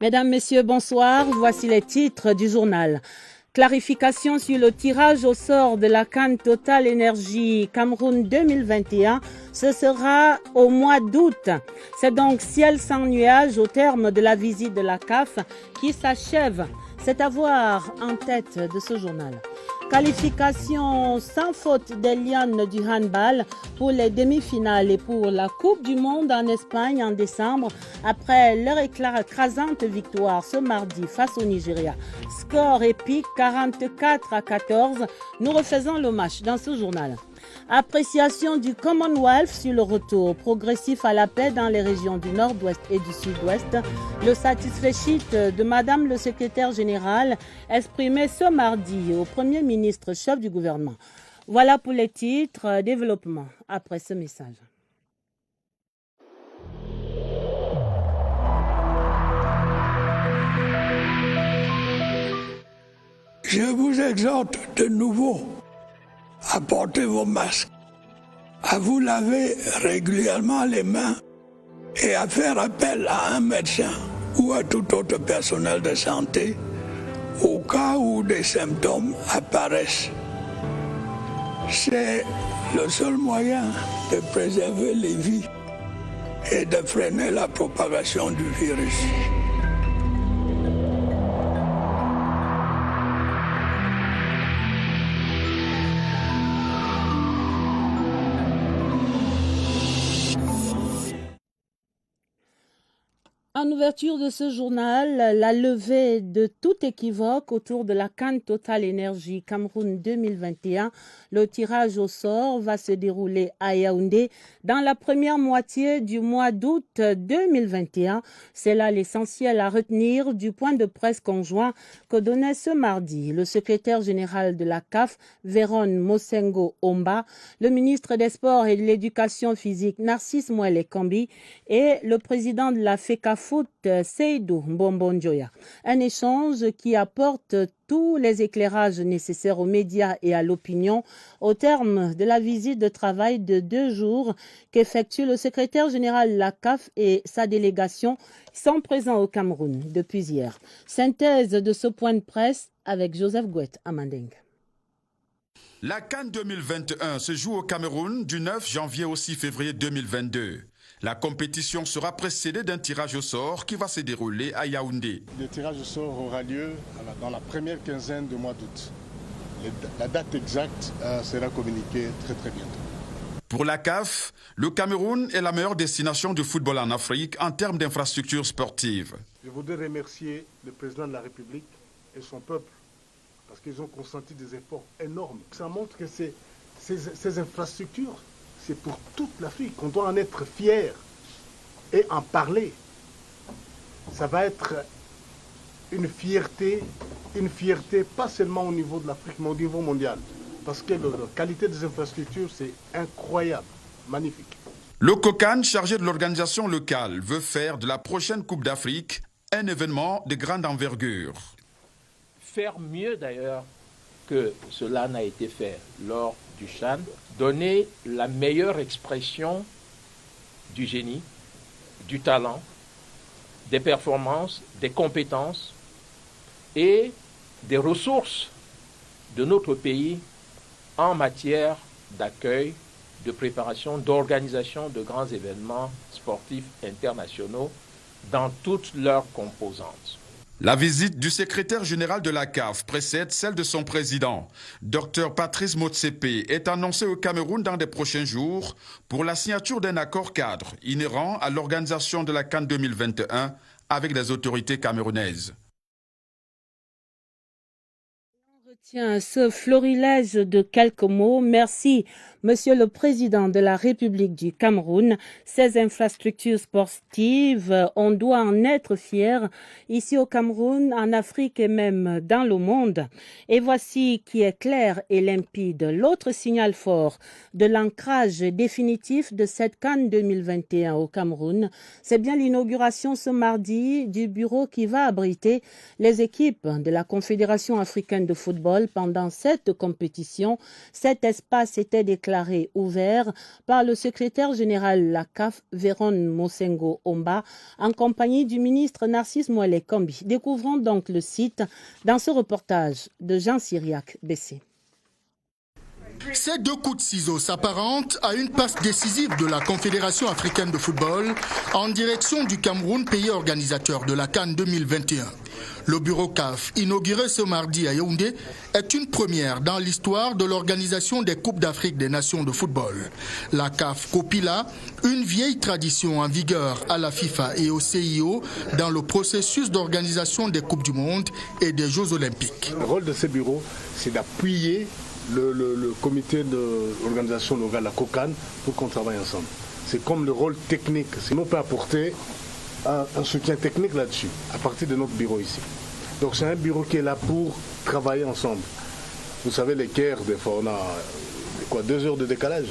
Mesdames, Messieurs, bonsoir. Voici les titres du journal. Clarification sur le tirage au sort de la CAN Total Énergie Cameroun 2021. Ce sera au mois d'août. C'est donc ciel sans nuages au terme de la visite de la CAF qui s'achève. C'est à voir en tête de ce journal. Qualification sans faute des Lions du handball pour les demi-finales et pour la Coupe du Monde en Espagne en décembre après leur écrasante victoire ce mardi face au Nigeria. Score épique 44-14. Nous refaisons le match dans ce journal. Appréciation du Commonwealth sur le retour progressif à la paix dans les régions du Nord-Ouest et du Sud-Ouest. Le satisfait sheet de Madame le secrétaire général exprimé ce mardi au Premier ministre chef du gouvernement. Voilà pour les titres. Développement après ce message. Je vous exhorte de nouveau à porter vos masques, à vous laver régulièrement les mains et à faire appel à un médecin ou à tout autre personnel de santé au cas où des symptômes apparaissent. C'est le seul moyen de préserver les vies et de freiner la propagation du virus. En ouverture de ce journal, la levée de tout équivoque autour de la CAN Total Énergie Cameroun 2021. Le tirage au sort va se dérouler à Yaoundé dans la première moitié du mois d'août 2021. C'est là l'essentiel à retenir du point de presse conjoint que donnait ce mardi le secrétaire général de la CAF, Véron Mosengo Omba, le ministre des Sports et de l'Éducation physique, Narcisse Mouele-Kambi, et le président de la FECAFOOT, Seydou Mbombondjoya. Un échange qui apporte tous les éclairages nécessaires aux médias et à l'opinion au terme de la visite de travail de 2 jours qu'effectue le secrétaire général de la CAF et sa délégation sont présents au Cameroun depuis hier. Synthèse de ce point de presse avec Joseph Gouet Amandeng. La CAN 2021 se joue au Cameroun du 9 janvier au 6 février 2022. La compétition sera précédée d'un tirage au sort qui va se dérouler à Yaoundé. Le tirage au sort aura lieu dans la première quinzaine du mois d'août. La date exacte sera communiquée très bientôt. Pour la CAF, le Cameroun est la meilleure destination du football en Afrique en termes d'infrastructures sportives. Je voudrais remercier le président de la République et son peuple parce qu'ils ont consenti des efforts énormes. Ça montre que ces infrastructures, c'est pour toute l'Afrique. On doit en être fier et en parler. Ça va être une fierté pas seulement au niveau de l'Afrique, mais au niveau mondial. Parce que la qualité des infrastructures, c'est incroyable, magnifique. Le COCAN, chargé de l'organisation locale, veut faire de la prochaine Coupe d'Afrique un événement de grande envergure. Faire mieux d'ailleurs que cela n'a été fait lors du CHAN, donner la meilleure expression du génie, du talent, des performances, des compétences et des ressources de notre pays en matière d'accueil, de préparation, d'organisation de grands événements sportifs internationaux dans toutes leurs composantes. La visite du secrétaire général de la CAF précède celle de son président. Dr Patrice Motsepe est annoncé au Cameroun dans les prochains jours pour la signature d'un accord cadre inhérent à l'organisation de la CAN 2021 avec les autorités camerounaises. On retient ce florilège de quelques mots. Merci, Monsieur le Président de la République du Cameroun. Ces infrastructures sportives, on doit en être fiers ici au Cameroun, en Afrique et même dans le monde. Et voici qui est clair et limpide. L'autre signal fort de l'ancrage définitif de cette CAN 2021 au Cameroun, c'est bien l'inauguration ce mardi du bureau qui va abriter les équipes de la Confédération africaine de football pendant cette compétition. Cet espace était déclaré déclaré ouvert par le secrétaire général de la CAF, Véron Mosengo Omba, en compagnie du ministre Narcisse Moelle Kombi. Découvrons donc le site dans ce reportage de Jean Cyriac Bessé. Ces deux coups de ciseaux s'apparentent à une passe décisive de la Confédération africaine de football en direction du Cameroun, pays organisateur de la CAN 2021. Le bureau CAF, inauguré ce mardi à Yaoundé, est une première dans l'histoire de l'organisation des Coupes d'Afrique des Nations de football. La CAF copie là une vieille tradition en vigueur à la FIFA et au CIO dans le processus d'organisation des Coupes du Monde et des Jeux Olympiques. Le rôle de ces bureaux, c'est d'appuyer le comité d'organisation locale, la COCAN, pour qu'on travaille ensemble. C'est comme le rôle technique. On peut apporter un soutien technique là-dessus, à partir de notre bureau ici. Donc c'est un bureau qui est là pour travailler ensemble. Vous savez, les Caire, des fois, on a 2 heures de décalage.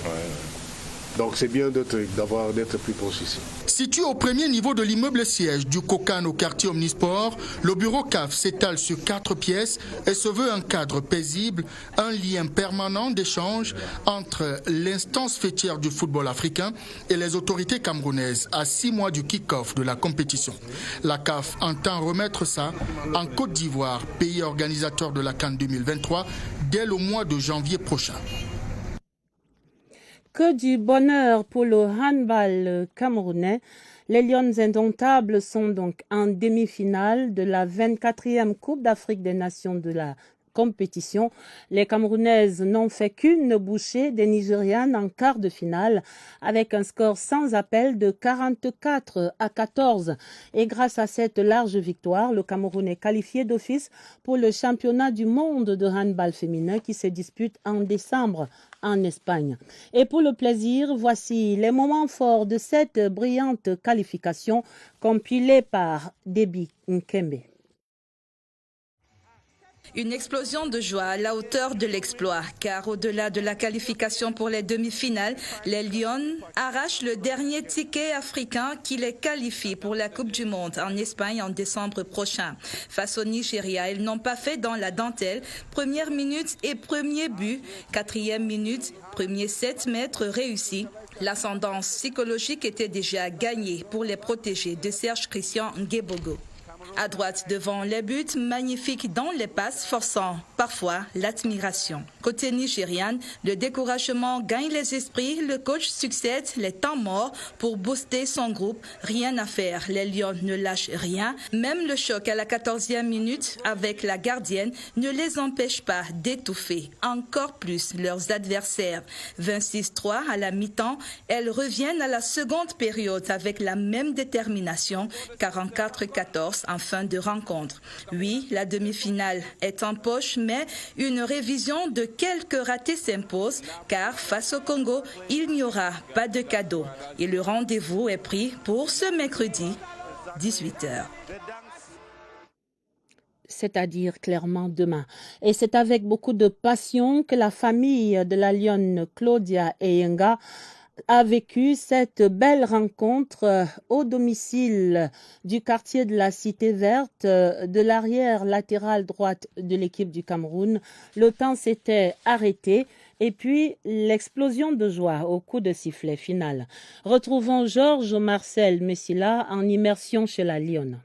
Donc c'est bien d'être plus proche ici. Situé au premier niveau de l'immeuble siège du COCAN au quartier Omnisport, le bureau CAF s'étale sur 4 pièces et se veut un cadre paisible, un lien permanent d'échange entre l'instance fêtière du football africain et les autorités camerounaises à 6 mois du kick-off de la compétition. La CAF entend remettre ça en Côte d'Ivoire, pays organisateur de la CAN 2023, dès le mois de janvier prochain. Que du bonheur pour le handball camerounais. Les Lions indomptables sont donc en demi-finale de la 24e Coupe d'Afrique des Nations de la compétition. Les Camerounaises n'ont fait qu'une bouchée des Nigérianes en quart de finale avec un score sans appel de 44-14. Et grâce à cette large victoire, le Cameroun est qualifié d'office pour le championnat du monde de handball féminin qui se dispute en décembre en Espagne. Et pour le plaisir, voici les moments forts de cette brillante qualification compilée par Déby Nkembe. Une explosion de joie à la hauteur de l'exploit, car au-delà de la qualification pour les demi-finales, les Lions arrachent le dernier ticket africain qui les qualifie pour la Coupe du Monde en Espagne en décembre prochain. Face au Nigeria, ils n'ont pas fait dans la dentelle. Première minute et premier but, 4e minute, premier 7 mètres réussi. L'ascendance psychologique était déjà gagnée pour les protégés de Serge Christian Ngebogo. À droite devant les buts, magnifiques dans les passes, forçant parfois l'admiration. Côté nigérian, le découragement gagne les esprits, le coach succède les temps morts pour booster son groupe. Rien à faire, les Lions ne lâchent rien. Même le choc à la 14e minute avec la gardienne ne les empêche pas d'étouffer encore plus leurs adversaires. 26-3 à la mi-temps, elles reviennent à la seconde période avec la même détermination, 44-14 en fin de rencontre. Oui, la demi-finale est en poche, mais une révision de quelques ratés s'impose, car face au Congo, il n'y aura pas de cadeau. Et le rendez-vous est pris pour ce mercredi, 18h. C'est-à-dire clairement demain. Et c'est avec beaucoup de passion que la famille de la lionne Claudia Eyenga a vécu cette belle rencontre au domicile du quartier de la Cité Verte, de l'arrière latérale droite de l'équipe du Cameroun. Le temps s'était arrêté et puis l'explosion de joie au coup de sifflet final. Retrouvons Georges Marcel Messila en immersion chez la Lionne.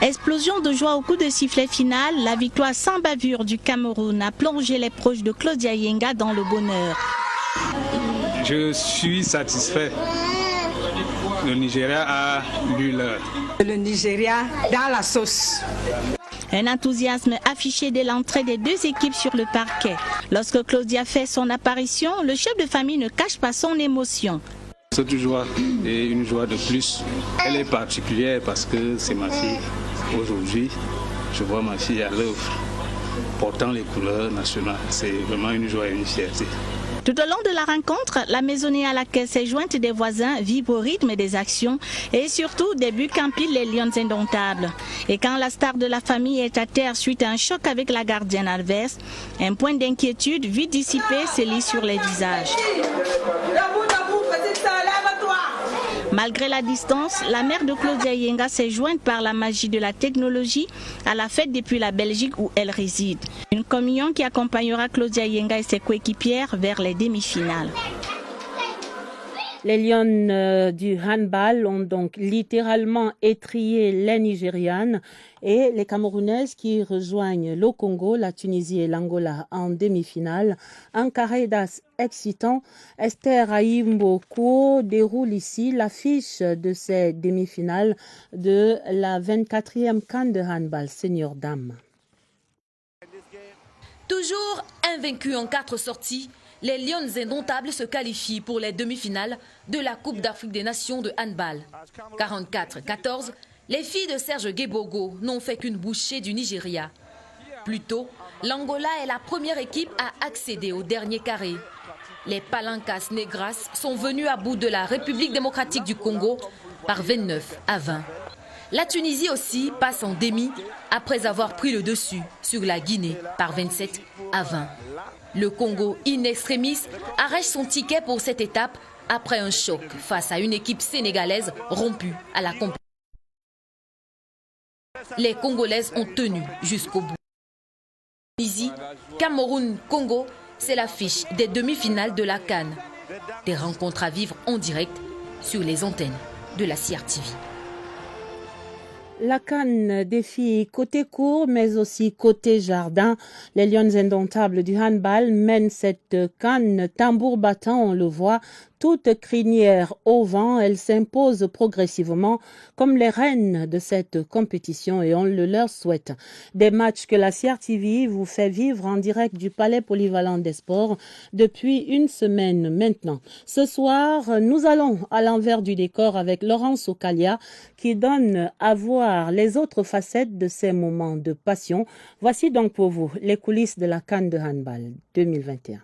Explosion de joie au coup de sifflet final, la victoire sans bavure du Cameroun a plongé les proches de Claudia Eyenga dans le bonheur. Je suis satisfait. Le Nigeria a lu l'heure. Le Nigeria dans la sauce. Un enthousiasme affiché dès l'entrée des deux équipes sur le parquet. Lorsque Claudia fait son apparition, le chef de famille ne cache pas son émotion. Cette joie est une joie de plus. Elle est particulière parce que c'est ma fille. Aujourd'hui, je vois ma fille à l'œuvre, portant les couleurs nationales. C'est vraiment une joie et une fierté. Tout au long de la rencontre, la maisonnée à laquelle s'est jointe des voisins vibre au rythme des actions et surtout des buts qu'empilent les Lions indomptables. Et quand la star de la famille est à terre suite à un choc avec la gardienne adverse, un point d'inquiétude vite dissipé se lit sur les visages. Malgré la distance, la mère de Claudia Yenga s'est jointe par la magie de la technologie à la fête depuis la Belgique où elle réside. Une communion qui accompagnera Claudia Yenga et ses coéquipières vers les demi-finales. Les Lions du handball ont donc littéralement étrillé les Nigérianes et les Camerounaises qui rejoignent le Congo, la Tunisie et l'Angola en demi-finale. Un carré d'as excitant. Esther Aïmboko déroule ici l'affiche de ces demi-finales de la 24e CAN de handball senior dames. Toujours invaincus en 4 sorties, les Lions indomptables se qualifient pour les demi-finales de la Coupe d'Afrique des Nations de handball. 44-14, les filles de Serge Gebogo n'ont fait qu'une bouchée du Nigeria. Plus tôt, l'Angola est la première équipe à accéder au dernier carré. Les Palancas Negras sont venus à bout de la République démocratique du Congo par 29-20. La Tunisie aussi passe en demi après avoir pris le dessus sur la Guinée par 27-20. Le Congo in extremis arrache son ticket pour cette étape après un choc face à une équipe sénégalaise rompue à la compétition. Les Congolaises ont tenu jusqu'au bout. Tunisie, Cameroun, Congo, c'est l'affiche des demi-finales de la CAN. Des rencontres à vivre en direct sur les antennes de la CRTV. La CAN défie côté court mais aussi côté jardin. Les Lions indomptables du handball mènent cette CAN tambour battant, on le voit, toute crinière au vent. Elles s'imposent progressivement comme les reines de cette compétition et on le leur souhaite. Des matchs que la CRTV vous fait vivre en direct du Palais Polyvalent des Sports depuis une semaine maintenant. Ce soir, nous allons à l'envers du décor avec Laurence Okalia qui donne à voir les autres facettes de ces moments de passion. Voici donc pour vous les coulisses de la CAN de handball 2021.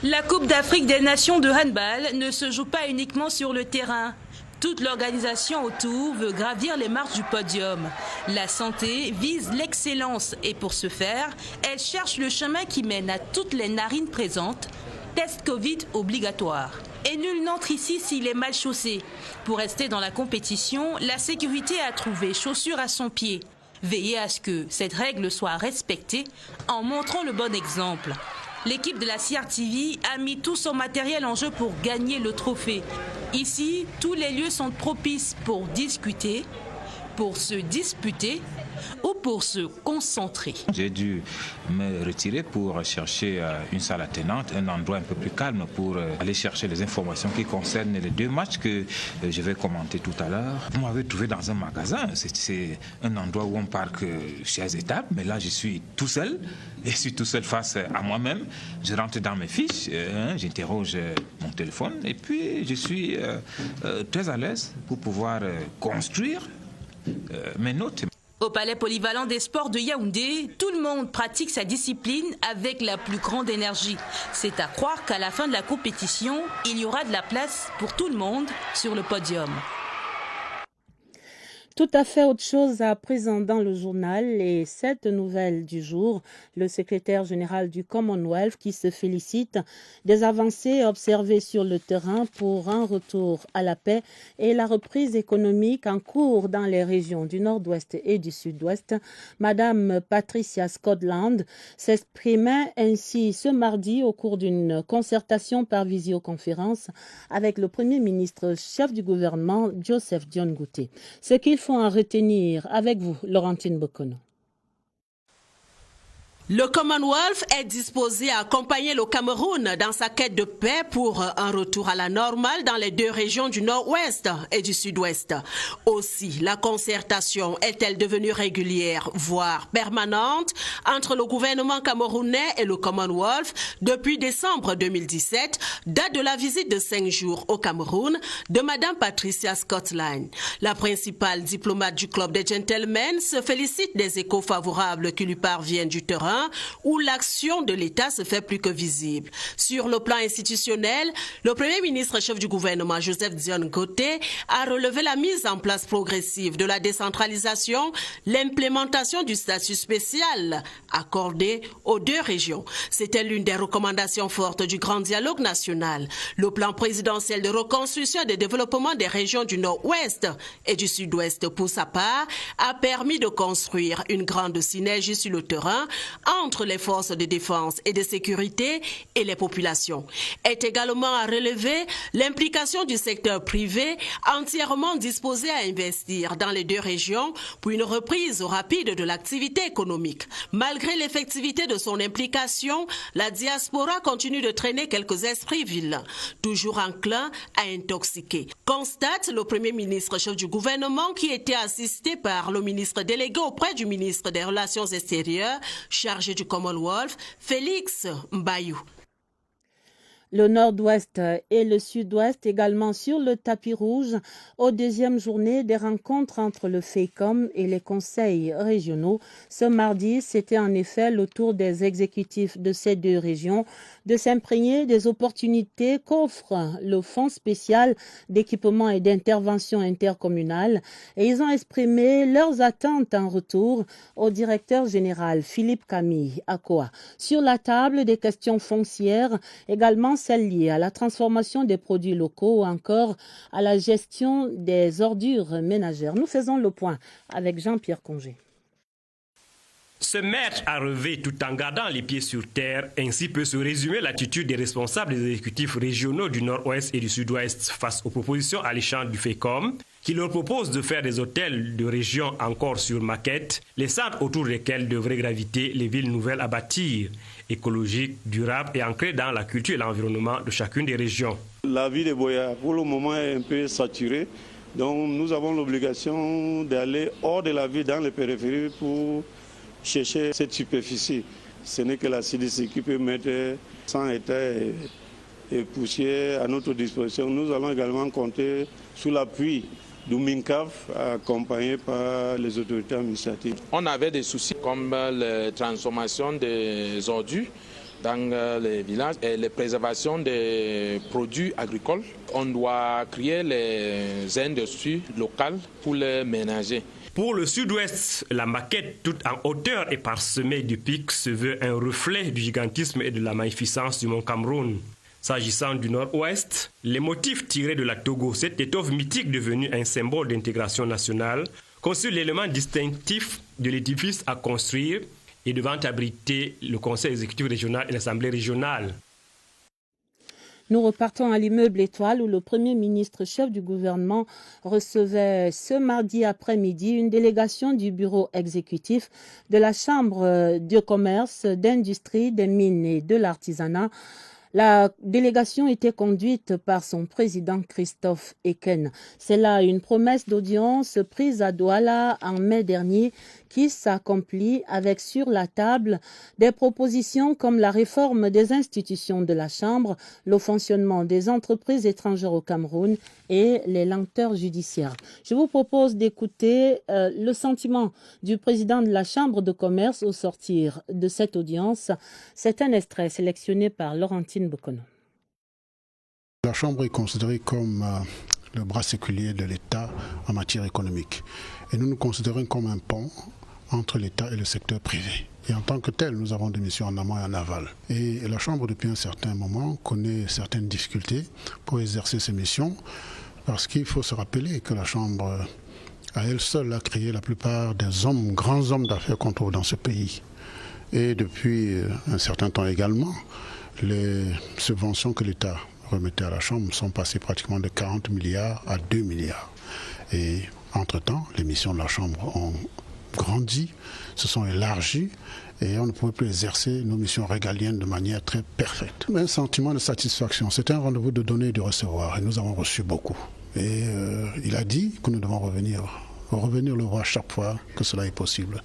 La Coupe d'Afrique des Nations de handball ne se joue pas uniquement sur le terrain. Toute l'organisation autour veut gravir les marches du podium. La santé vise l'excellence et pour ce faire, elle cherche le chemin qui mène à toutes les narines présentes. Test Covid obligatoire. Et nul n'entre ici s'il est mal chaussé. Pour rester dans la compétition, la sécurité a trouvé chaussure à son pied. Veillez à ce que cette règle soit respectée en montrant le bon exemple. L'équipe de la CRTV a mis tout son matériel en jeu pour gagner le trophée. Ici, tous les lieux sont propices pour discuter, pour se disputer ou pour se concentrer. J'ai dû me retirer pour chercher une salle attenante, un endroit un peu plus calme pour aller chercher les informations qui concernent les 2 matchs que je vais commenter tout à l'heure. Vous m'avez trouvé dans un magasin, c'est un endroit où on parque chaises et tables, mais là je suis tout seul, et je suis tout seul face à moi-même. Je rentre dans mes fiches, j'interroge mon téléphone et puis je suis très à l'aise pour pouvoir construire mes notes. Au Palais Polyvalent des Sports de Yaoundé, tout le monde pratique sa discipline avec la plus grande énergie. C'est à croire qu'à la fin de la compétition, il y aura de la place pour tout le monde sur le podium. Tout à fait autre chose à présent dans le journal et cette nouvelle du jour, le secrétaire général du Commonwealth qui se félicite des avancées observées sur le terrain pour un retour à la paix et la reprise économique en cours dans les régions du nord-ouest et du sud-ouest. Madame Patricia Scotland s'exprimait ainsi ce mardi au cours d'une concertation par visioconférence avec le Premier ministre chef du gouvernement Joseph Dion Ngouté. Ce qu'il faut en retenir avec vous, Laurentine Bokono. Le Commonwealth est disposé à accompagner le Cameroun dans sa quête de paix pour un retour à la normale dans les 2 régions du nord-ouest et du sud-ouest. Aussi, la concertation est-elle devenue régulière, voire permanente, entre le gouvernement camerounais et le Commonwealth depuis décembre 2017, date de la visite de 5 jours au Cameroun de Madame Patricia Scotland. La principale diplomate du club des gentlemen se félicite des échos favorables qui lui parviennent du terrain terrain où l'action de l'État se fait plus que visible. Sur le plan institutionnel, le Premier ministre chef du gouvernement, Joseph Dione Goté, a relevé la mise en place progressive de la décentralisation, l'implémentation du statut spécial accordé aux 2 régions. C'était l'une des recommandations fortes du grand dialogue national. Le plan présidentiel de reconstruction et de développement des régions du Nord-Ouest et du Sud-Ouest, pour sa part, a permis de construire une grande synergie sur le terrain entre les forces de défense et de sécurité et les populations. Est également à relever l'implication du secteur privé entièrement disposé à investir dans les 2 régions pour une reprise rapide de l'activité économique. Malgré l'effectivité de son implication, la diaspora continue de traîner quelques esprits vilains, toujours enclins à intoxiquer. Constate le Premier ministre chef du gouvernement qui était assisté par le ministre délégué auprès du ministre des Relations extérieures, chargé du Commonwealth, Félix Mbayou. Le Nord-Ouest et le Sud-Ouest également sur le tapis rouge aux 2e journée des rencontres entre le FEICOM et les conseils régionaux. Ce mardi, c'était en effet le tour des exécutifs de ces 2 régions de s'imprégner des opportunités qu'offre le Fonds spécial d'équipement et d'intervention intercommunale et ils ont exprimé leurs attentes en retour au directeur général Philippe Camille Akoa. Sur la table, des questions foncières, également celles liées à la transformation des produits locaux ou encore à la gestion des ordures ménagères. Nous faisons le point avec Jean-Pierre Congé. Se mettre à relever tout en gardant les pieds sur terre, ainsi peut se résumer l'attitude des responsables des exécutifs régionaux du Nord-Ouest et du Sud-Ouest face aux propositions alléchantes du FEICOM, qui leur propose de faire des hôtels de région encore sur maquette, les centres autour desquels devraient graviter les villes nouvelles à bâtir, écologiques, durables et ancrées dans la culture et l'environnement de chacune des régions. La ville de Boya, pour le moment, est un peu saturée. Donc nous avons l'obligation d'aller hors de la ville, dans les périphéries, pour chercher cette superficie. Ce n'est que la CDC qui peut mettre 100 hectares et poussière à notre disposition. Nous allons également compter sur l'appui du MINCAF, accompagné par les autorités administratives. On avait des soucis comme la transformation des ordures dans les villages et la préservation des produits agricoles. On doit créer les industries locales pour les ménager. Pour le Sud-Ouest, la maquette toute en hauteur et parsemée de pics se veut un reflet du gigantisme et de la magnificence du Mont Cameroun. S'agissant du Nord-Ouest, les motifs tirés de la Togo, cette étoffe mythique devenue un symbole d'intégration nationale, constitue l'élément distinctif de l'édifice à construire et devant abriter le Conseil exécutif régional et l'Assemblée régionale. Nous repartons à l'immeuble Étoile où le Premier ministre chef du gouvernement recevait ce mardi après-midi une délégation du bureau exécutif de la Chambre de commerce, d'industrie, des mines et de l'artisanat. La délégation était conduite par son président Christophe Eken. C'est là une promesse d'audience prise à Douala en mai dernier qui s'accomplit avec sur la table des propositions comme la réforme des institutions de la Chambre, le fonctionnement des entreprises étrangères au Cameroun et les lenteurs judiciaires. Je vous propose d'écouter le sentiment du président de la Chambre de commerce au sortir de cette audience. C'est un extrait sélectionné par Laurentine Bokono. La Chambre est considérée comme le bras séculier de l'État en matière économique. Et nous nous considérons comme un pont entre l'État et le secteur privé. Et en tant que tel, nous avons des missions en amont et en aval. Et la Chambre, depuis un certain moment, connaît certaines difficultés pour exercer ses missions, parce qu'il faut se rappeler que la Chambre, à elle seule, a créé la plupart des grands hommes d'affaires qu'on trouve dans ce pays. Et depuis un certain temps également, les subventions que l'État remettait à la Chambre sont passées pratiquement de 40 milliards à 2 milliards. Et entre-temps, les missions de la Chambre ont grandi, se sont élargies et on ne pouvait plus exercer nos missions régaliennes de manière très parfaite. Mais un sentiment de satisfaction, c'est un rendez-vous de donner et de recevoir et nous avons reçu beaucoup. Et il a dit que nous devons revenir le voir chaque fois que cela est possible.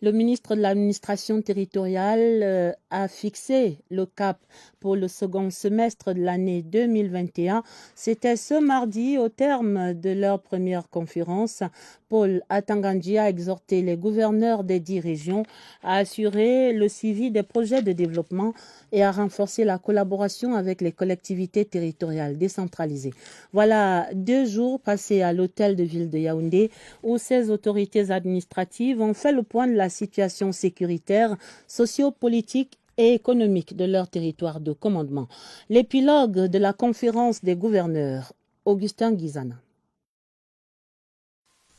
Le ministre de l'administration territoriale a fixé le cap pour le second semestre de l'année 2021. C'était ce mardi au terme de leur première conférence. Paul Atangandji a exhorté les gouverneurs des 10 régions à assurer le suivi des projets de développement et à renforcer la collaboration avec les collectivités territoriales décentralisées. Voilà 2 jours passés à l'hôtel de ville de Yaoundé où ces autorités administratives ont fait le point de la situation sécuritaire, sociopolitique et économique de leur territoire de commandement. L'épilogue de la conférence des gouverneurs, Augustin Guizana.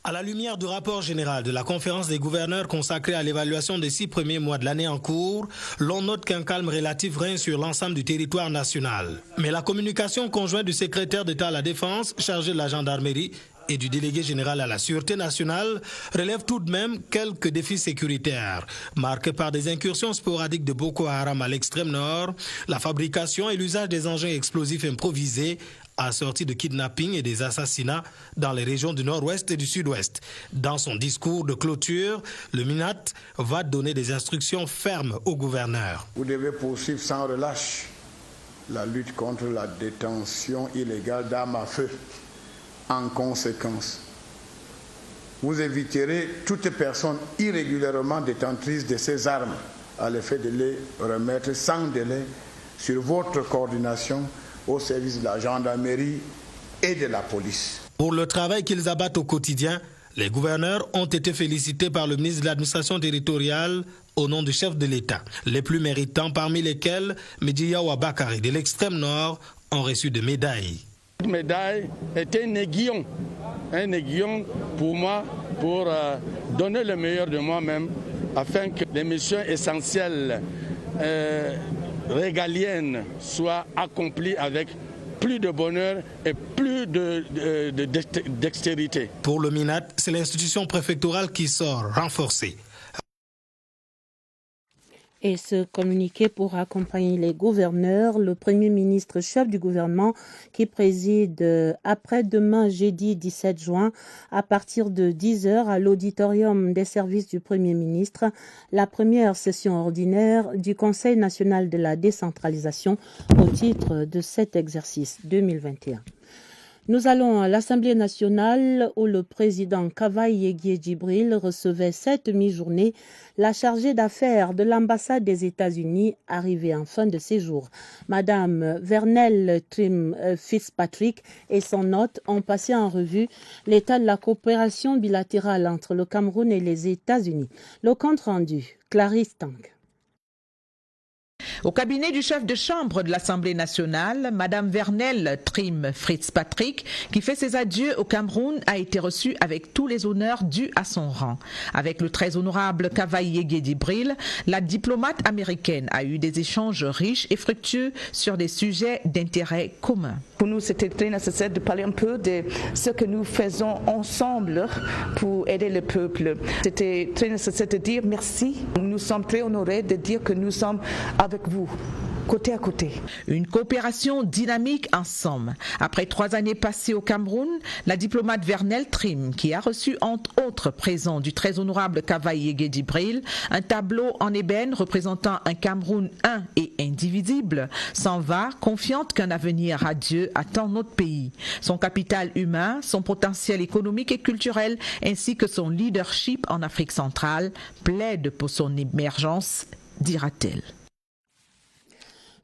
À la lumière du rapport général de la conférence des gouverneurs consacrée à l'évaluation des 6 premiers mois de l'année en cours, l'on note qu'un calme relatif règne sur l'ensemble du territoire national. Mais la communication conjointe du secrétaire d'État à la Défense, chargé de la gendarmerie, et du délégué général à la Sûreté nationale relève tout de même quelques défis sécuritaires, marqués par des incursions sporadiques de Boko Haram à l'extrême nord, la fabrication et l'usage des engins explosifs improvisés, assortis de kidnappings et des assassinats dans les régions du nord-ouest et du sud-ouest. Dans son discours de clôture, le MINAT va donner des instructions fermes aux gouverneurs. Vous devez poursuivre sans relâche la lutte contre la détention illégale d'armes à feu. En conséquence, vous éviterez toute personne irrégulièrement détentrice de ces armes à l'effet de les remettre sans délai sur votre coordination au service de la gendarmerie et de la police. Pour le travail qu'ils abattent au quotidien, les gouverneurs ont été félicités par le ministre de l'Administration territoriale au nom du chef de l'État. Les plus méritants parmi lesquels, Mediya Ouabakari de l'extrême nord, ont reçu des médailles. Cette médaille est un aiguillon pour moi, pour donner le meilleur de moi-même, afin que les missions essentielles régaliennes soient accomplies avec plus de bonheur et plus de dextérité. Pour le MINAT, c'est l'institution préfectorale qui sort renforcée. Et ce communiqué pour accompagner les gouverneurs, le Premier ministre chef du gouvernement qui préside après-demain jeudi 17 juin à partir de 10h à l'auditorium des services du Premier ministre, la première session ordinaire du Conseil national de la décentralisation au titre de cet exercice 2021. Nous allons à l'Assemblée nationale où le président Kavaï Yeguie-Djibril recevait cette mi-journée la chargée d'affaires de l'ambassade des États-Unis arrivée en fin de séjour. Madame Vernelle Trim Fitzpatrick et son hôte ont passé en revue l'état de la coopération bilatérale entre le Cameroun et les États-Unis. Le compte rendu, Clarisse Tank. Au cabinet du chef de chambre de l'Assemblée nationale, Madame Vernelle Trim Fitzpatrick, qui fait ses adieux au Cameroun, a été reçue avec tous les honneurs dus à son rang. Avec le très honorable Kavaï Yeguie-Djibril, la diplomate américaine a eu des échanges riches et fructueux sur des sujets d'intérêt commun. Pour nous, c'était très nécessaire de parler un peu de ce que nous faisons ensemble pour aider le peuple. C'était très nécessaire de dire merci. Nous sommes très honorés de dire que nous sommes avec vous, côté à côté. Une coopération dynamique en somme. Après 3 années passées au Cameroun, la diplomate Vernelle Trim, qui a reçu entre autres présents du très honorable Kavaï Yeguie-Djibril, un tableau en ébène représentant un Cameroun un et indivisible, s'en va confiante qu'un avenir radieux attend notre pays. Son capital humain, son potentiel économique et culturel, ainsi que son leadership en Afrique centrale, plaident pour son émergence, dira-t-elle.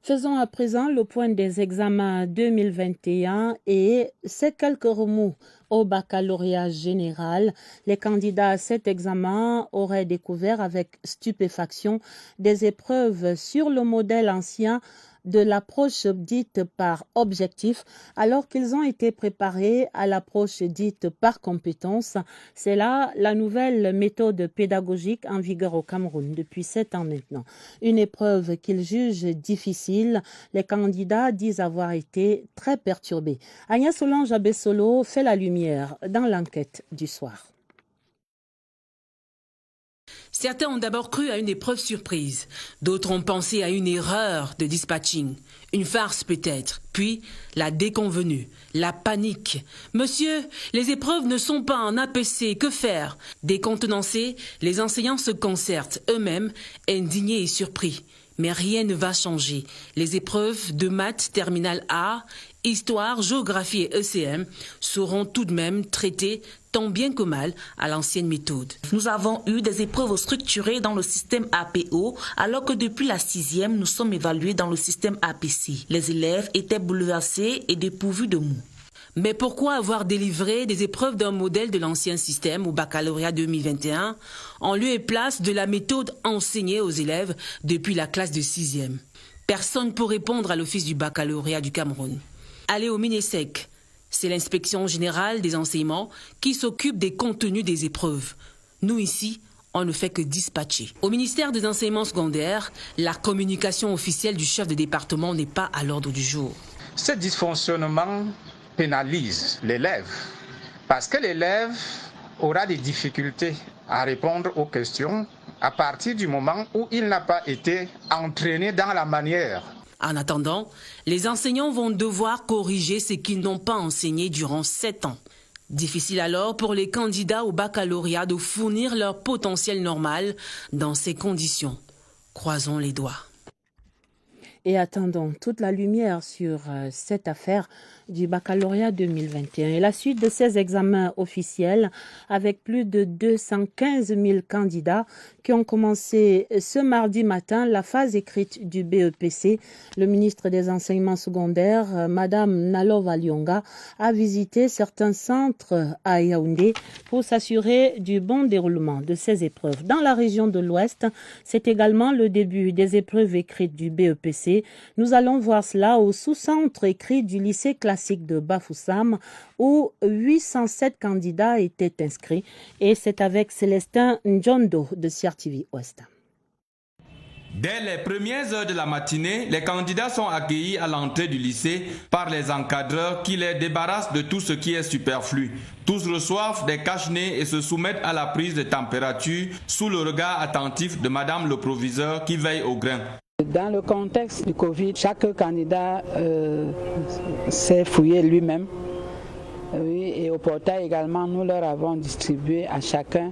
Faisons à présent le point des examens 2021 et ces quelques remous au baccalauréat général. Les candidats à cet examen auraient découvert avec stupéfaction des épreuves sur le modèle ancien de l'approche dite par objectif, alors qu'ils ont été préparés à l'approche dite par compétence. C'est là la nouvelle méthode pédagogique en vigueur au Cameroun depuis 7 ans maintenant. Une épreuve qu'ils jugent difficile. Les candidats disent avoir été très perturbés. Agnès Solange Abessolo fait la lumière dans l'enquête du soir. Certains ont d'abord cru à une épreuve surprise. D'autres ont pensé à une erreur de dispatching. Une farce peut-être. Puis, la déconvenue, la panique. Monsieur, les épreuves ne sont pas en APC. Que faire? Décontenancés, les enseignants se concertent eux-mêmes, indignés et surpris. Mais rien ne va changer. Les épreuves de maths terminale A, histoire, géographie et ECM seront tout de même traitées tant bien que mal à l'ancienne méthode. Nous avons eu des épreuves structurées dans le système APO, alors que depuis la 6e, nous sommes évalués dans le système APC. Les élèves étaient bouleversés et dépourvus de mots. Mais pourquoi avoir délivré des épreuves d'un modèle de l'ancien système au baccalauréat 2021 en lieu et place de la méthode enseignée aux élèves depuis la classe de 6e? Personne pour répondre à l'Office du baccalauréat du Cameroun. Allez au MINESEC, c'est l'inspection générale des enseignements qui s'occupe des contenus des épreuves. Nous ici, on ne fait que dispatcher. Au ministère des enseignements secondaires, la communication officielle du chef de département n'est pas à l'ordre du jour. Ce dysfonctionnement pénalise l'élève parce que l'élève aura des difficultés à répondre aux questions à partir du moment où il n'a pas été entraîné dans la manière. En attendant, les enseignants vont devoir corriger ce qu'ils n'ont pas enseigné durant 7 ans. Difficile alors pour les candidats au baccalauréat de fournir leur potentiel normal dans ces conditions. Croisons les doigts. Et attendons toute la lumière sur cette affaire du baccalauréat 2021 et la suite de ces examens officiels avec plus de 215 000 candidats qui ont commencé ce mardi matin la phase écrite du BEPC. Le ministre des Enseignements secondaires, Madame Nalova Lyonga, a visité certains centres à Yaoundé pour s'assurer du bon déroulement de ces épreuves. Dans la région de l'Ouest, c'est également le début des épreuves écrites du BEPC. Nous allons voir cela au sous-centre écrit du lycée classique de Bafoussam où 807 candidats étaient inscrits et c'est avec Célestin Njondo de CRTV Ouest. Dès les premières heures de la matinée, les candidats sont accueillis à l'entrée du lycée par les encadreurs qui les débarrassent de tout ce qui est superflu. Tous reçoivent des cache-nez et se soumettent à la prise de température sous le regard attentif de Madame le proviseur qui veille au grain. Dans le contexte du Covid, chaque candidat s'est fouillé lui-même. Oui, et au portail également, nous leur avons distribué à chacun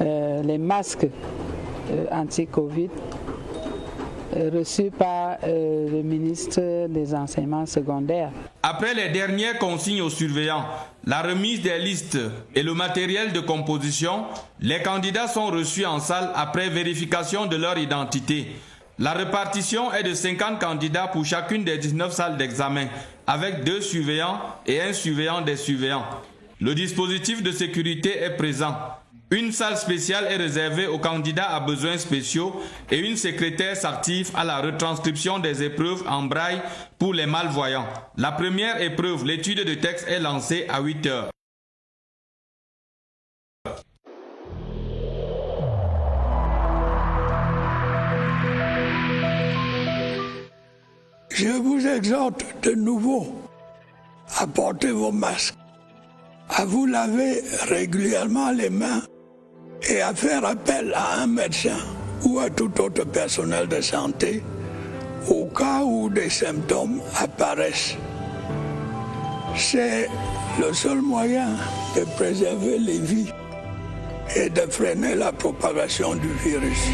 les masques anti-Covid reçus par le ministre des Enseignements secondaires. Après les dernières consignes aux surveillants, la remise des listes et le matériel de composition, les candidats sont reçus en salle après vérification de leur identité. La répartition est de 50 candidats pour chacune des 19 salles d'examen, avec 2 surveillants et 1 surveillant des surveillants. Le dispositif de sécurité est présent. Une salle spéciale est réservée aux candidats à besoins spéciaux et une secrétaire s'active à la retranscription des épreuves en braille pour les malvoyants. La première épreuve, l'étude de texte, est lancée à 8 heures. Je vous exhorte de nouveau à porter vos masques, à vous laver régulièrement les mains et à faire appel à un médecin ou à tout autre personnel de santé au cas où des symptômes apparaissent. C'est le seul moyen de préserver les vies et de freiner la propagation du virus.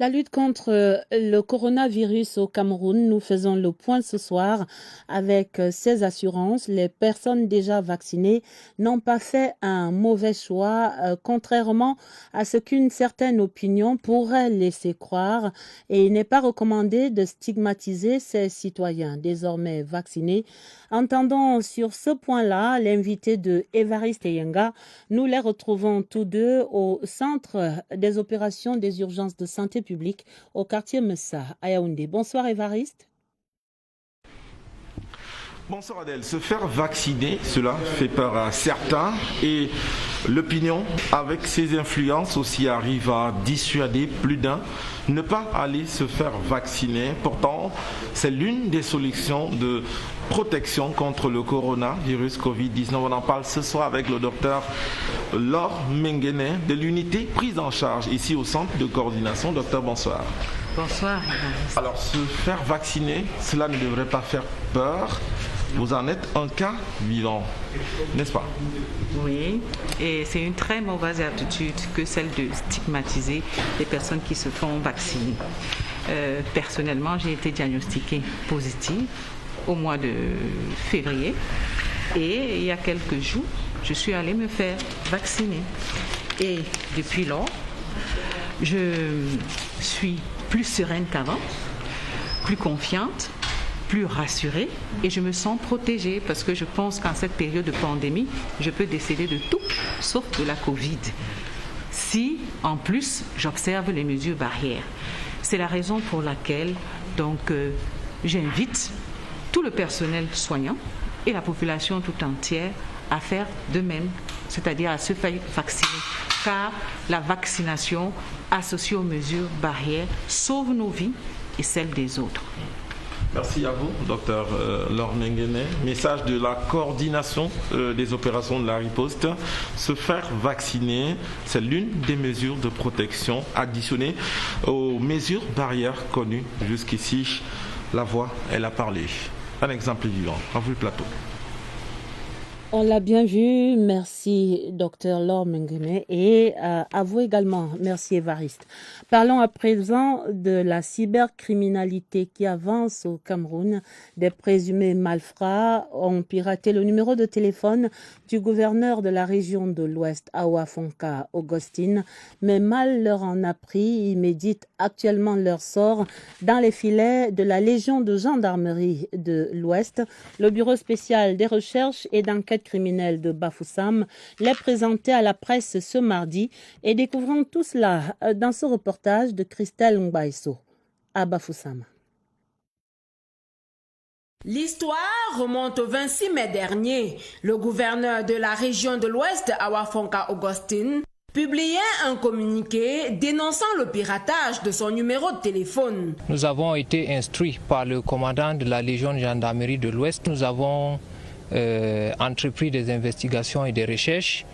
La lutte contre le coronavirus au Cameroun, nous faisons le point ce soir avec ces assurances. Les personnes déjà vaccinées n'ont pas fait un mauvais choix, contrairement à ce qu'une certaine opinion pourrait laisser croire. Et il n'est pas recommandé de stigmatiser ces citoyens désormais vaccinés. Entendons sur ce point-là l'invité de Évariste Yenga. Nous les retrouvons tous deux au Centre des opérations des urgences de santé publique au quartier Messa à Yaoundé. Bonsoir Évariste. Bonsoir Adèle. Se faire vacciner, cela fait peur à certains et L'opinion, avec ses influences aussi, arrive à dissuader plus d'un ne pas aller se faire vacciner. Pourtant, c'est l'une des solutions de protection contre le coronavirus Covid-19. On en parle ce soir avec le docteur Laure Menguene de l'unité prise en charge ici au centre de coordination. Docteur, bonsoir. Bonsoir. Alors, se faire vacciner, cela ne devrait pas faire peur. Vous en êtes un cas vivant, n'est-ce pas? Oui, et c'est une très mauvaise attitude que celle de stigmatiser les personnes qui se font vacciner. Personnellement, j'ai été diagnostiquée positive au mois de février et il y a quelques jours, je suis allée me faire vacciner. Et depuis lors, je suis plus sereine qu'avant, plus confiante, plus rassurée et je me sens protégée parce que je pense qu'en cette période de pandémie, je peux décéder de tout sauf de la Covid. Si, en plus, j'observe les mesures barrières. C'est la raison pour laquelle j'invite tout le personnel soignant et la population tout entière à faire de même, c'est-à-dire à se faire vacciner, car la vaccination associée aux mesures barrières sauve nos vies et celles des autres. Merci à vous, docteur Laure Menguene. Message de la coordination des opérations de la riposte. Se faire vacciner, c'est l'une des mesures de protection additionnées aux mesures barrières connues jusqu'ici. La voix, elle a parlé. Un exemple vivant. À vous le plateau. On l'a bien vu, merci Dr Laure Menguene et à vous également, merci Évariste. Parlons à présent de la cybercriminalité qui avance au Cameroun. Des présumés malfrats ont piraté le numéro de téléphone du gouverneur de la région de l'Ouest, Awa Fonka Augustine, mais mal leur en a pris. Ils méditent actuellement leur sort dans les filets de la Légion de gendarmerie de l'Ouest. Le bureau spécial des recherches et d'enquête criminelle de Bafoussam l'est présenté à la presse ce mardi et découvrons tout cela dans ce reportage de Christelle Ngbaïso à Bafoussam. L'histoire remonte au 26 mai dernier. Le gouverneur de la région de l'Ouest, Awa Fonka Augustine, publiait un communiqué dénonçant le piratage de son numéro de téléphone. Nous avons été instruits par le commandant de la Légion de gendarmerie de l'Ouest. Nous avons entrepris des investigations et des recherches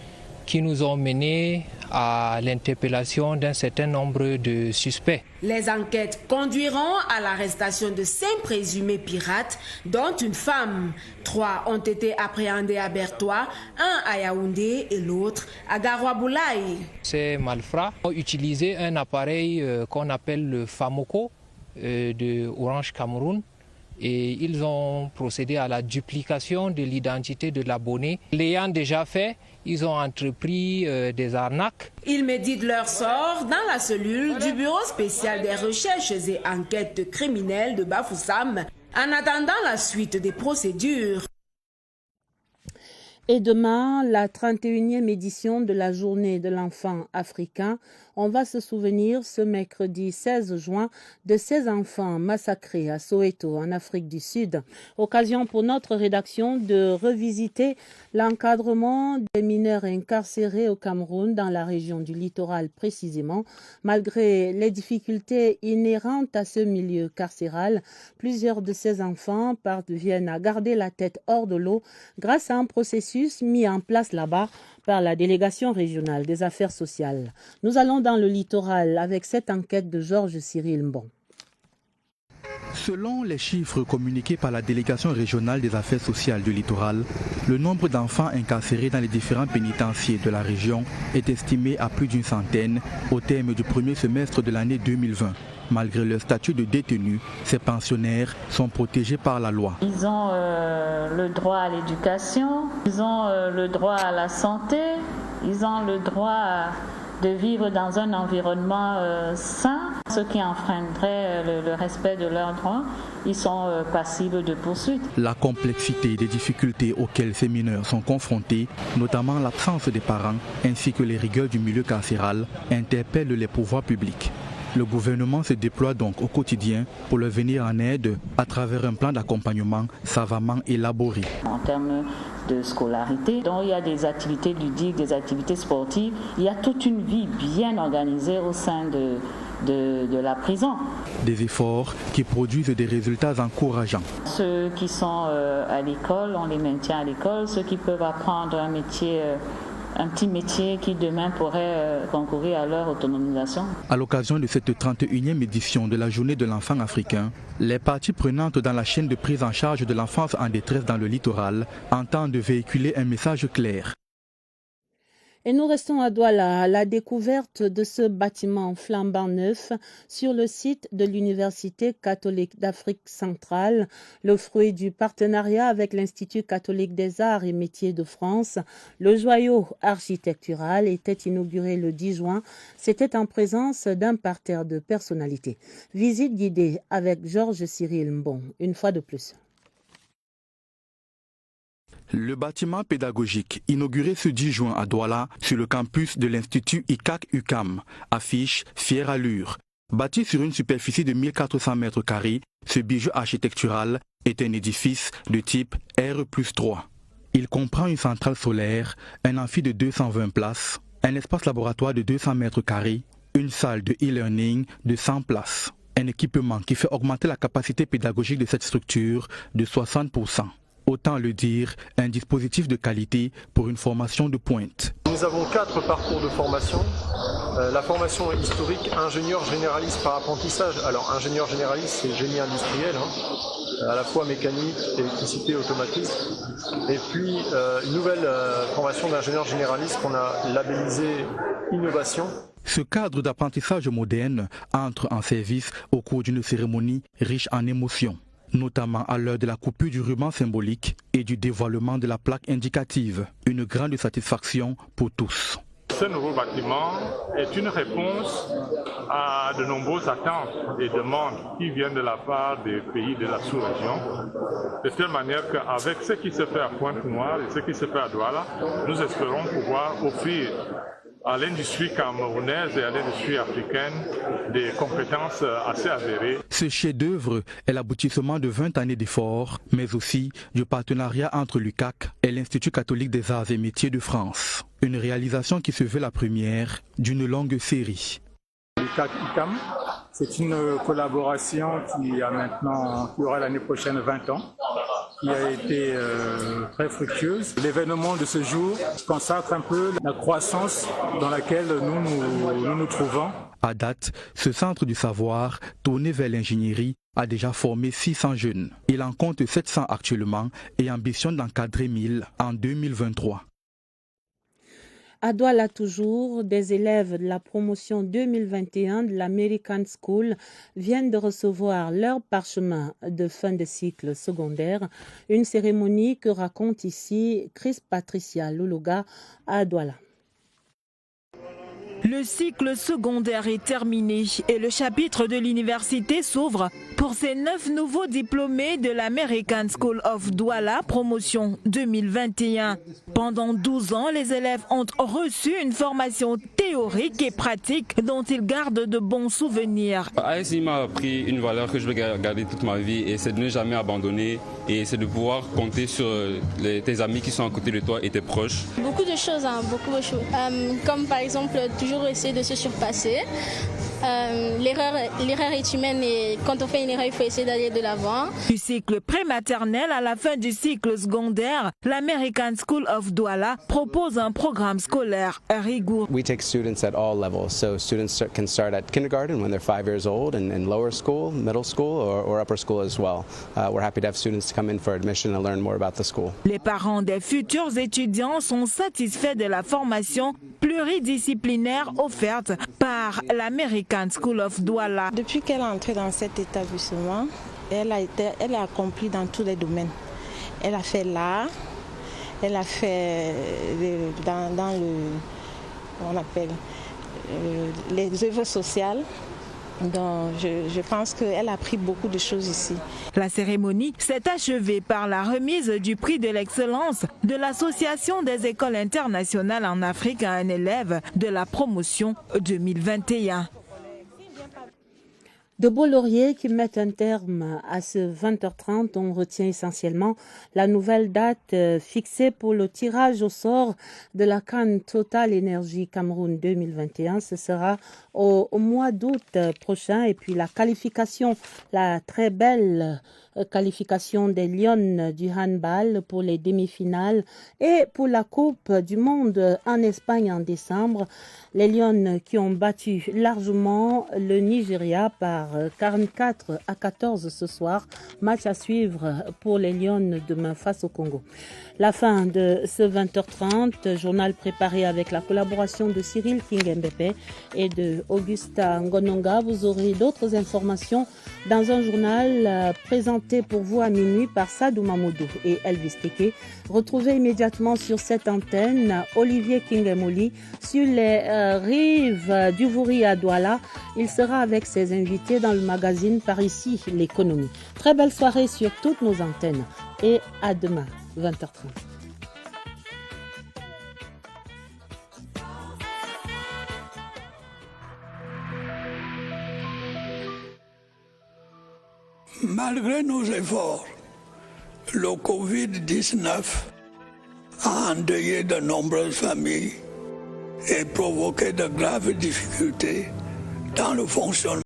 qui nous ont menés à l'interpellation d'un certain nombre de suspects. Les enquêtes conduiront à l'arrestation de 5 présumés pirates, dont une femme. 3 ont été appréhendés à Bertois, 1 à Yaoundé et l'autre à Garoua-Boulaye. Ces malfrats ont utilisé un appareil qu'on appelle le FAMOCO de Orange Cameroun. Et ils ont procédé à la duplication de l'identité de l'abonné. L'ayant déjà fait, ils ont entrepris des arnaques. Ils méditent leur sort dans la cellule du bureau spécial des recherches et enquêtes criminelles de Bafoussam, en attendant la suite des procédures. Et demain, la 31e édition de la Journée de l'enfant africain. On va se souvenir ce mercredi 16 juin de ces enfants massacrés à Soweto, en Afrique du Sud. Occasion pour notre rédaction de revisiter l'encadrement des mineurs incarcérés au Cameroun, dans la région du littoral précisément. Malgré les difficultés inhérentes à ce milieu carcéral, plusieurs de ces enfants parviennent à garder la tête hors de l'eau grâce à un processus mis en place là-bas par la délégation régionale des affaires sociales. Nous allons dans le littoral avec cette enquête de Georges Cyril Mbon. Selon les chiffres communiqués par la délégation régionale des affaires sociales du littoral, le nombre d'enfants incarcérés dans les différents pénitenciers de la région est estimé à plus d'une centaine au terme du premier semestre de l'année 2020. Malgré leur statut de détenu, ces pensionnaires sont protégés par la loi. Ils ont le droit à l'éducation, ils ont le droit à la santé, ils ont le droit de vivre dans un environnement sain. Ceux qui enfreindraient le respect de leurs droits, ils sont passibles de poursuites. La complexité des difficultés auxquelles ces mineurs sont confrontés, notamment l'absence des parents ainsi que les rigueurs du milieu carcéral, interpellent les pouvoirs publics. Le gouvernement se déploie donc au quotidien pour leur venir en aide à travers un plan d'accompagnement savamment élaboré. En termes de scolarité. Donc il y a des activités ludiques, des activités sportives. Il y a toute une vie bien organisée au sein de la prison. Des efforts qui produisent des résultats encourageants. Ceux qui sont à l'école, on les maintient à l'école. Ceux qui peuvent apprendre un métier, un petit métier qui demain pourrait concourir à leur autonomisation. À l'occasion de cette 31e édition de la Journée de l'enfant africain, les parties prenantes dans la chaîne de prise en charge de l'enfance en détresse dans le littoral entendent véhiculer un message clair. Et nous restons à Douala, la découverte de ce bâtiment flambant neuf sur le site de l'Université catholique d'Afrique centrale, le fruit du partenariat avec l'Institut catholique des arts et métiers de France. Le joyau architectural était inauguré le 10 juin. C'était en présence d'un parterre de personnalités. Visite guidée avec Georges Cyril Mbon, une fois de plus. Le bâtiment pédagogique, inauguré ce 10 juin à Douala, sur le campus de l'Institut ICAC-UQAM, affiche fière allure. Bâti sur une superficie de 1400 mètres carrés, ce bijou architectural est un édifice de type R+3. Il comprend une centrale solaire, un amphi de 220 places, un espace laboratoire de 200 mètres carrés, une salle de e-learning de 100 places. Un équipement qui fait augmenter la capacité pédagogique de cette structure de 60%. Autant le dire, un dispositif de qualité pour une formation de pointe. Nous avons 4 parcours de formation. La formation historique, ingénieur généraliste par apprentissage. Alors ingénieur généraliste, c'est génie industriel, à la fois mécanique, électricité, automatique. Et puis une nouvelle formation d'ingénieur généraliste qu'on a labellisée innovation. Ce cadre d'apprentissage moderne entre en service au cours d'une cérémonie riche en émotions, notamment à l'heure de la coupure du ruban symbolique et du dévoilement de la plaque indicative. Une grande satisfaction pour tous. Ce nouveau bâtiment est une réponse à de nombreuses attentes et demandes qui viennent de la part des pays de la sous-région, de telle manière qu'avec ce qui se fait à Pointe-Noire et ce qui se fait à Douala, nous espérons pouvoir offrir à l'industrie camerounaise et à l'industrie africaine des compétences assez avérées. Ce chef-d'œuvre est l'aboutissement de 20 années d'efforts, mais aussi du partenariat entre l'UCAC et l'Institut catholique des arts et métiers de France. Une réalisation qui se veut la première d'une longue série. L'UCAC-UQAM, c'est une collaboration qui aura l'année prochaine 20 ans. Qui a été très fructueuse. L'événement de ce jour consacre un peu la croissance dans laquelle nous nous trouvons. À date, ce centre du savoir, tourné vers l'ingénierie, a déjà formé 600 jeunes. Il en compte 700 actuellement et ambitionne d'encadrer 1000 en 2023. À Douala toujours, des élèves de la promotion 2021 de l'American School viennent de recevoir leur parchemin de fin de cycle secondaire. Une cérémonie que raconte ici Chris Patricia Luluga à Douala. Le cycle secondaire est terminé et le chapitre de l'université s'ouvre pour ces 9 nouveaux diplômés de l'American School of Douala, promotion 2021. Pendant 12 ans, les élèves ont reçu une formation théorique et pratique dont ils gardent de bons souvenirs. ASI m'a appris une valeur que je vais garder toute ma vie et c'est de ne jamais abandonner et c'est de pouvoir compter sur tes amis qui sont à côté de toi et tes proches. Beaucoup de choses, beaucoup de choses. Comme par exemple toujours essayer de se surpasser. L'erreur est humaine et quand on fait une erreur, il faut essayer d'aller de l'avant. Du cycle prématernel à la fin du cycle secondaire, l'American School of Douala propose un programme scolaire rigoureux. We take students at all levels, so students can start at kindergarten when they're 5 years old and lower school, middle school or upper school as well. We're happy to have students come in for admission and learn more about the school. Les parents des futurs étudiants sont satisfaits de la formation pluridisciplinaire offerte par l'American School of Douala. Depuis qu'elle est entrée dans cet établissement, elle a accompli dans tous les domaines. Elle a fait l'art, elle a fait dans on appelle les œuvres sociales. Donc, je pense qu'elle a appris beaucoup de choses ici. La cérémonie s'est achevée par la remise du prix de l'excellence de l'Association des écoles internationales en Afrique à un élève de la promotion 2021. De beaux lauriers qui mettent un terme à ce 20h30. On retient essentiellement la nouvelle date fixée pour le tirage au sort de la CAN Total Energy Cameroun 2021. Ce sera au mois d'août prochain. Et puis la qualification, la très belle qualification des Lions du handball pour les demi-finales et pour la Coupe du Monde en Espagne en décembre. Les Lions qui ont battu largement le Nigeria par 44-14 ce soir. Match à suivre pour les Lions demain face au Congo. La fin de ce 20h30, journal préparé avec la collaboration de Cyril Kingembepe et de Augusta Ngononga. Vous aurez d'autres informations dans un journal présenté pour vous à minuit par Sadou Mamoudou et Elvis Teke. Retrouvez immédiatement sur cette antenne Olivier Kingemoli sur les rives du Vouri à Douala. Il sera avec ses invités dans le magazine Par ici l'économie. Très belle soirée sur toutes nos antennes et à demain 20h30. Malgré nos efforts, le Covid-19 a endeuillé de nombreuses familles et provoqué de graves difficultés dans le fonctionnement